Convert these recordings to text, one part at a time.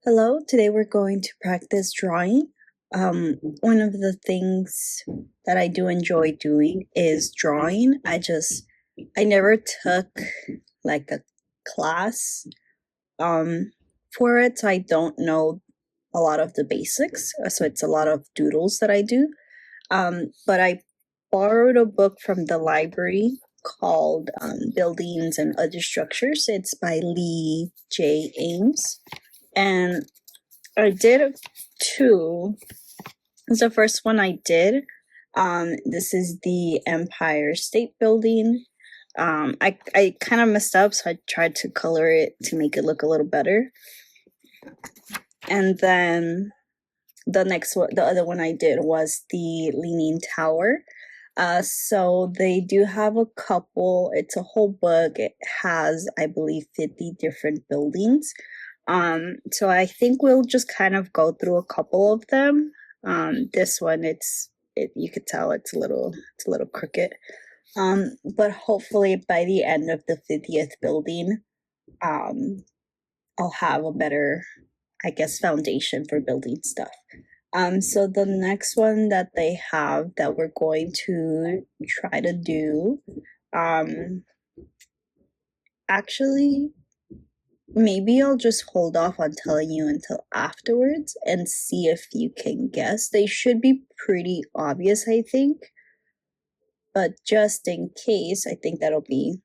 Hello, today we're going to practice drawing. One of the things that I do enjoy doing is drawing. I never took like a class for it, so I don't know a lot of the basics. So it's a lot of doodles that I do. But I borrowed a book from the library called Buildings and Other Structures. It's by Lee J. Ames. And I did two. It's the first one I did. This is the Empire State Building. I kind of messed up, so I tried to color it to make it look a little better. And then the other one I did was the Leaning Tower. So they do have a couple. It's a whole book. It has, I believe, 50 different buildings. So I think we'll just kind of go through a couple of them. This one, you could tell it's a little crooked. But hopefully by the end of the 50th building, I'll have a better, I guess, foundation for building stuff. So the next one that they have that we're going to try to do, actually, maybe I'll just hold off on telling you until afterwards and see if you can guess. They should be pretty obvious, I think. But just in case, I think that'll be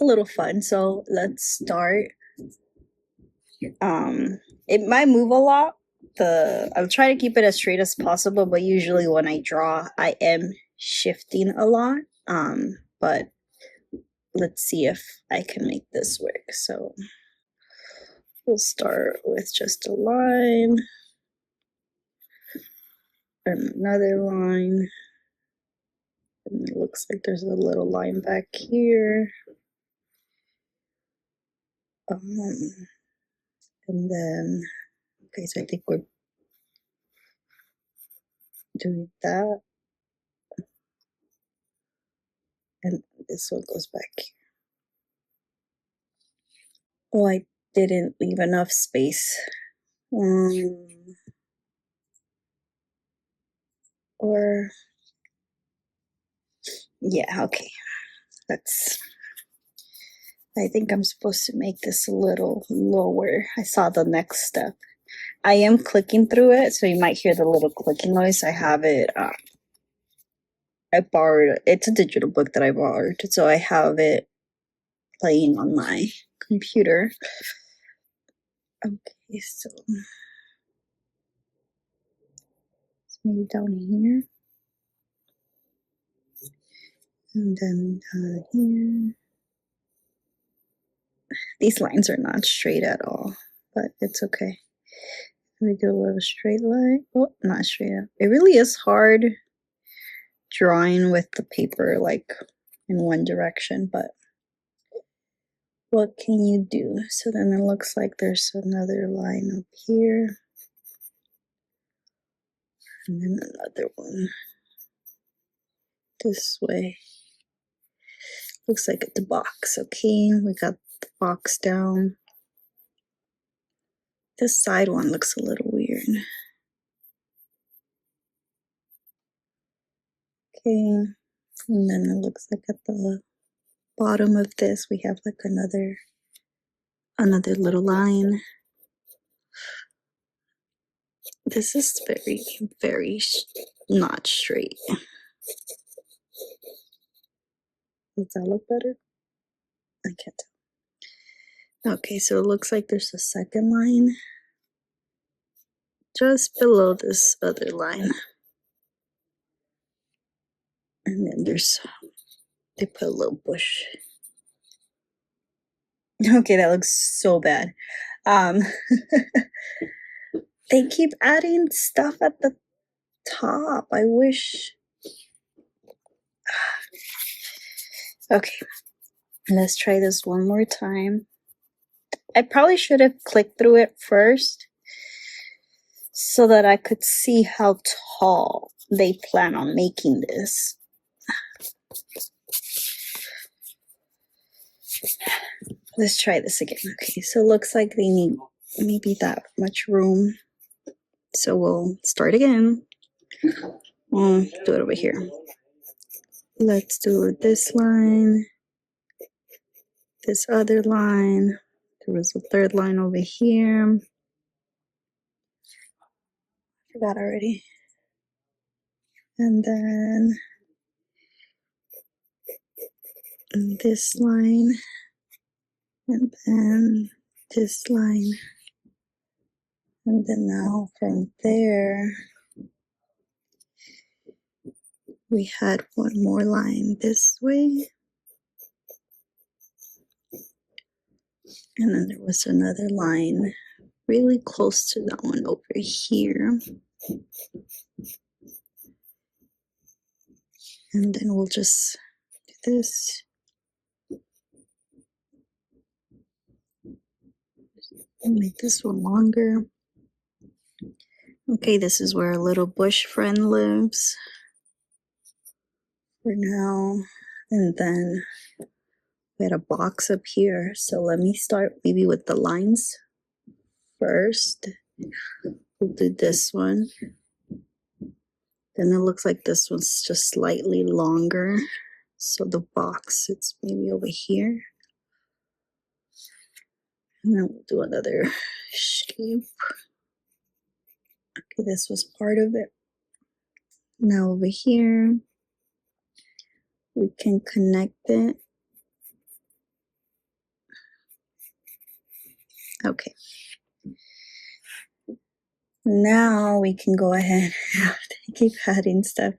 a little fun. So let's start. It might move a lot. I'll try to keep it as straight as possible, but usually when I draw, I am shifting a lot. But let's see if I can make this work. So we'll start with just a line, and another line, and it looks like there's a little line back here. And then, okay, so I think we're doing that. And this one goes back here. Oh, I didn't leave enough space. Or, yeah, okay. I think I'm supposed to make this a little lower. I saw the next step. I am clicking through it, so you might hear the little clicking noise. I have it, I borrowed, it's a digital book that I borrowed, so I have it playing on my computer. Okay, so maybe down here. And then down here. These lines are not straight at all, but it's okay. Let me do a little straight line. Oh, not straight up. It really is hard drawing with the paper like in one direction, but what can you do? So then it looks like there's another line up here. And then another one this way. Looks like it's a box. Okay, we got the box down. This side one looks a little weird. Okay, and then it looks like at the bottom of this we have like another little line. This is very not straight. Does that look better? I can't tell. Okay, so it looks like there's a second line just below this other line. And then they put a little bush. Okay, that looks so bad. They keep adding stuff at the top. I wish. Okay, let's try this one more time. I probably should have clicked through it first so that I could see how tall they plan on making this. Let's try this again. Okay, so it looks like they need maybe that much room. So we'll start again. Do it over here. Let's do this line, this other line. There was a third line over here. Forgot already. And then this line, and then this line. And then now from there, we had one more line this way. And then there was another line really close to that one over here. And then we'll just do this. Make this one longer. Okay, this is where a little bush friend lives for now. And then we had a box up here. So let me start maybe with the lines first. We'll do this one. Then it looks like this one's just slightly longer. So the box, it's maybe over here. And then we'll do another shape. Okay, this was part of it. Now over here, we can connect it. Okay. Now we can go ahead. I keep adding stuff.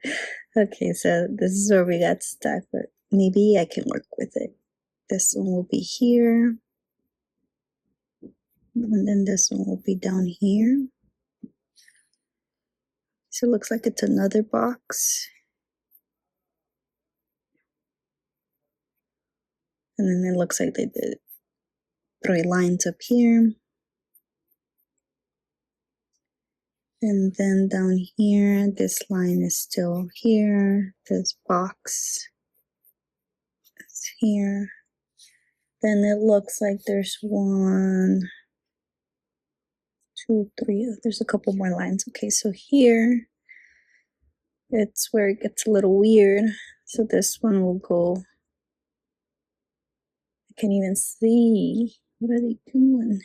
Okay, so this is where we got stuck, but maybe I can work with it. This one will be here. And then this one will be down here. So it looks like it's another box. And then it looks like they did 3 lines up here. And then down here, this line is still here. This box is here. Then it looks like there's 1, 2, 3. There's a couple more lines. Okay, so here, it's where it gets a little weird. So this one will go. I can't even see. What are they doing?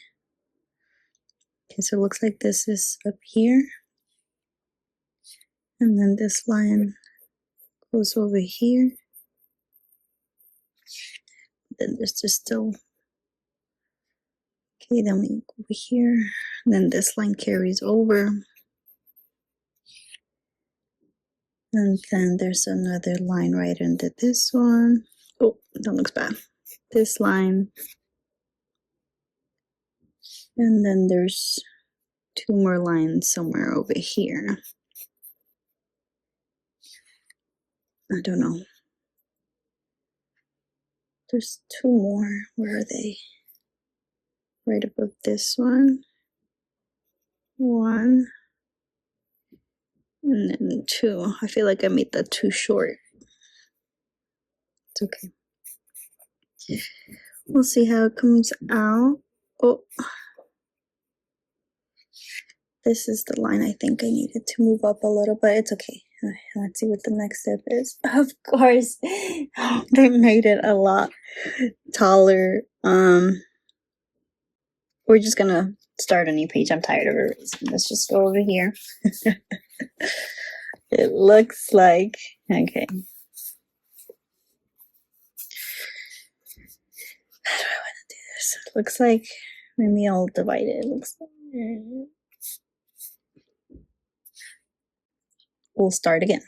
Okay, so it looks like this is up here. And then this line goes over here. Then there's just still. Okay, then we go over here. And then this line carries over. And then there's another line right under this one. Oh, that looks bad. This line. And then there's 2 more lines somewhere over here. I don't know. There's 2 more. Where are they? Right above this one. 1. And then 2. I feel like I made that too short. It's okay. We'll see how it comes out. Oh. This is the line I think I needed to move up a little, but it's okay. Let's see what the next step is. Of course, they made it a lot taller. We're just gonna start a new page. I'm tired of erasing. Let's just go over here. It looks like, okay. How do I want to do this? It looks like maybe I'll divide it. It looks like. We'll start again.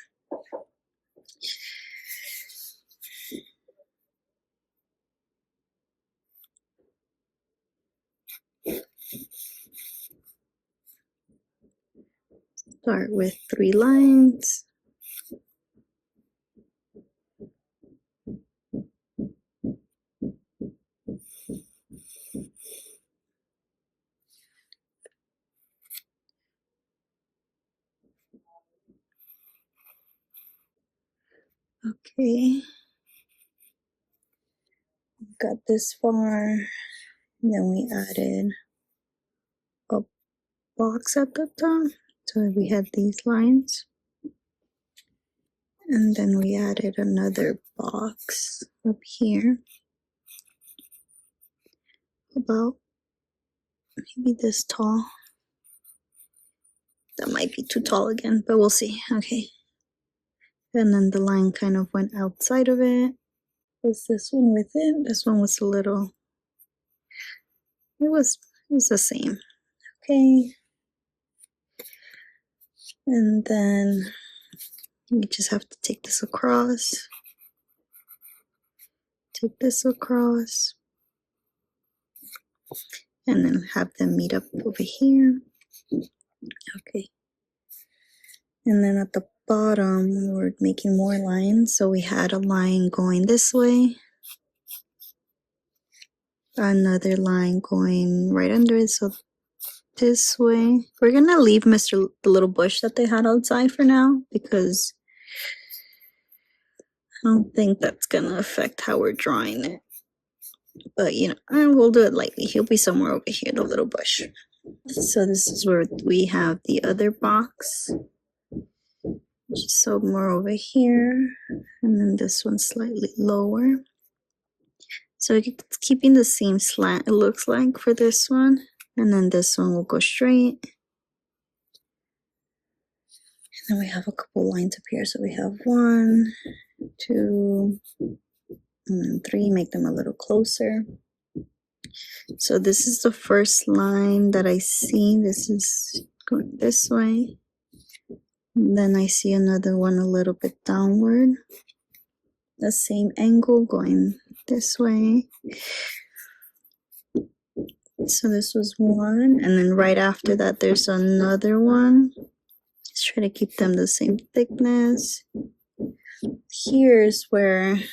Start with 3 lines. Okay. Got this far. And then we added box at the top. So we had these lines. And then we added another box up here. About maybe this tall. That might be too tall again, but we'll see. Okay. And then the line kind of went outside of it. Was this one with it? This one was a little, it was the same. Okay. And then we just have to take this across. Take this across. And then have them meet up over here. Okay. And then at the bottom, we're making more lines. So we had a line going this way. Another line going right under it. So this way. We're gonna leave the little bush that they had outside for now because I don't think that's gonna affect how we're drawing it. But you know, we'll do it lightly. He'll be somewhere over here, the little bush. So this is where we have the other box. Just somewhere over here. And then this one's slightly lower. So it's keeping the same slant, it looks like, for this one. And then this one will go straight. And then we have a couple lines up here. So we have 1, 2, and then 3. Make them a little closer. So this is the first line that I see. This is going this way. And then I see another one a little bit downward. The same angle going this way. So this was one. And then right after that, there's another one. Let's try to keep them the same thickness. Here's where I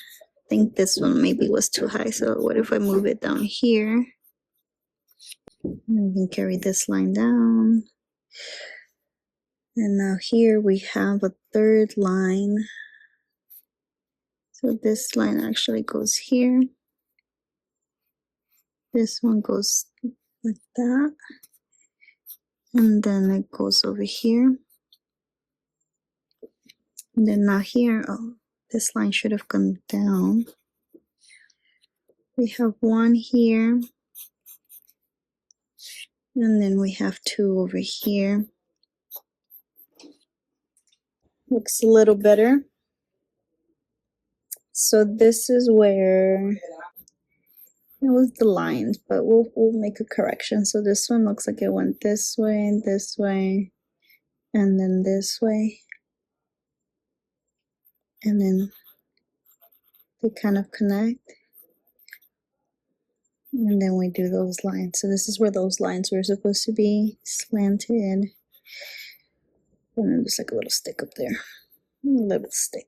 think this one maybe was too high. So what if I move it down here? And we can carry this line down. And now here we have a third line. So this line actually goes here. This one goes like that. And then it goes over here. And then now here, oh, this line should have gone down. We have one here. And then we have 2 over here. Looks a little better. So this is where it was the lines, but we'll make a correction. So this one looks like it went this way, and then this way. And then they kind of connect. And then we do those lines. So this is where those lines were supposed to be slanted. And then there's like a little stick up there. A little stick.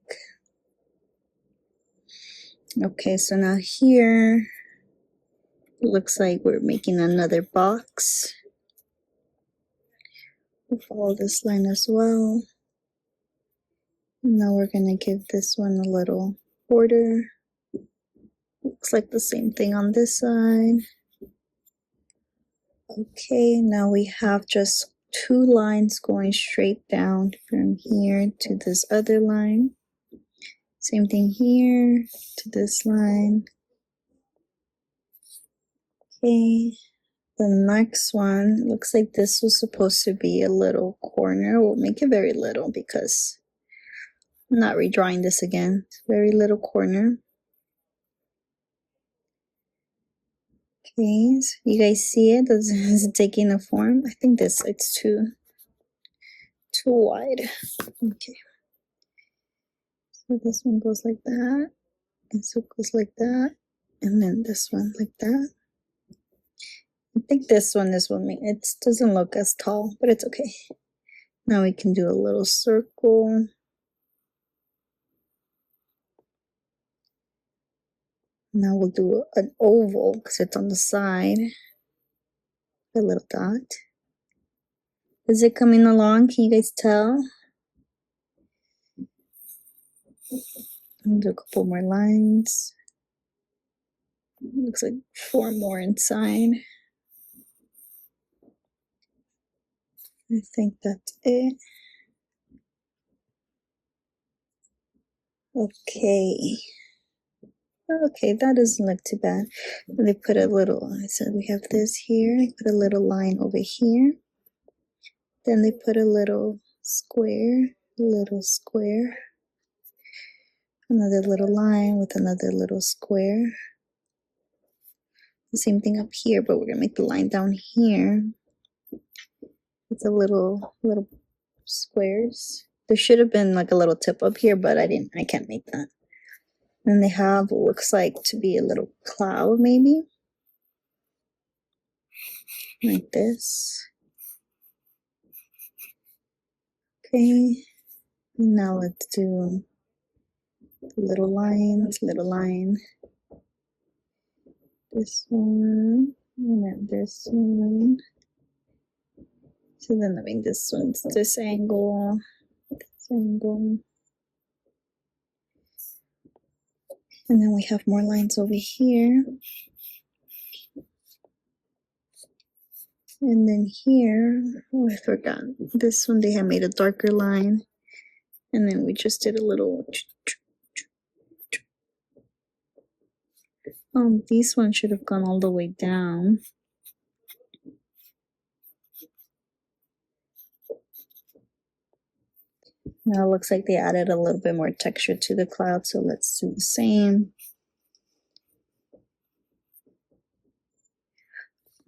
Okay, so now here it looks like we're making another box. We'll follow this line as well. And now we're gonna give this one a little border. Looks like the same thing on this side. Okay, now we have just 2 lines going straight down from here to this other line. Same thing here to this line. Okay, the next one looks like this was supposed to be a little corner. We'll make it very little because I'm not redrawing this again. It's very little corner. Okay, so you guys see it? Is it taking a form? I think it's too wide. Okay. So this one goes like that, and so it goes like that, and then this one like that. I think this one, it doesn't look as tall, but it's okay. Now we can do a little circle. Now we'll do an oval because it's on the side. A little dot. Is it coming along? Can you guys tell? I'll do a couple more lines. Looks like 4 more inside. I think that's it. Okay. Okay, that doesn't look too bad. They put a little, so we have this here, they put a little line over here. Then they put a little square, another little line with another little square. The same thing up here, but we're gonna make the line down here. It's a little squares. There should have been like a little tip up here, but I can't make that. And they have what looks like to be a little cloud, maybe. Like this. Okay. Now let's do little lines, little line. This one, and then this one. So then I mean this one's this angle, and then we have more lines over here. And then here, oh, I forgot. This one they had made a darker line. And then we just did a little. These ones should have gone all the way down. Now it looks like they added a little bit more texture to the cloud, so let's do the same.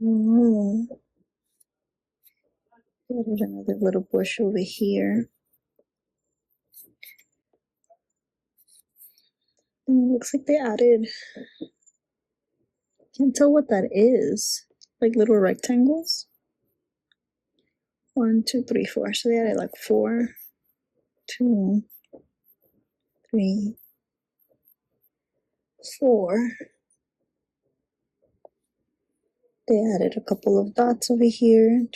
Oh. Added another little bush over here. And it looks like they added, can't tell what that is, like little rectangles. 1, 2, 3, 4. So they added like 4, 2, 3, 4. They added a couple of dots over here.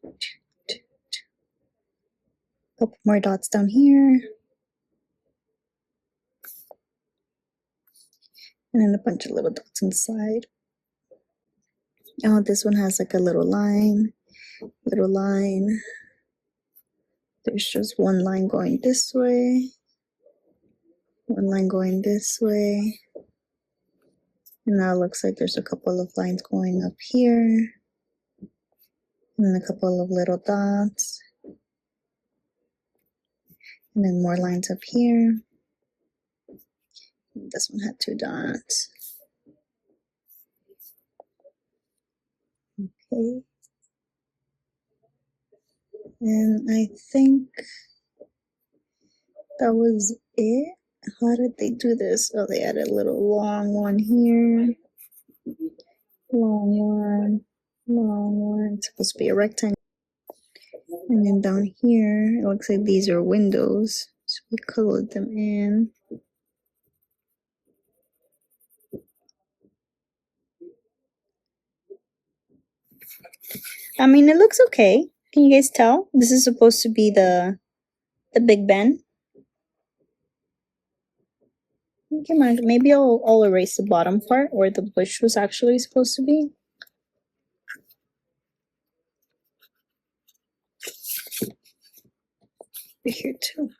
A couple more dots down here. And then a bunch of little dots inside. Oh, this one has like a little line. There's just one line going this way. One line going this way. And now it looks like there's a couple of lines going up here. And then a couple of little dots. And then more lines up here. This one had 2 dots. Okay. And I think that was it. How did they do this? Oh, they added a little long one here. Long one. It's supposed to be a rectangle. And then down here, it looks like these are windows. So we colored them in. I mean, it looks okay. Can you guys tell? This is supposed to be the Big Ben. Come on, maybe I'll erase the bottom part where the bush was actually supposed to be. Over here too.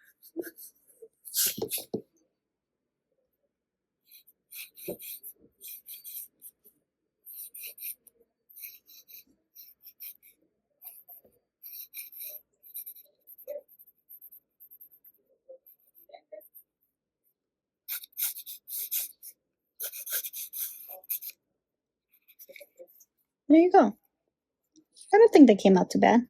There you go. I don't think they came out too bad.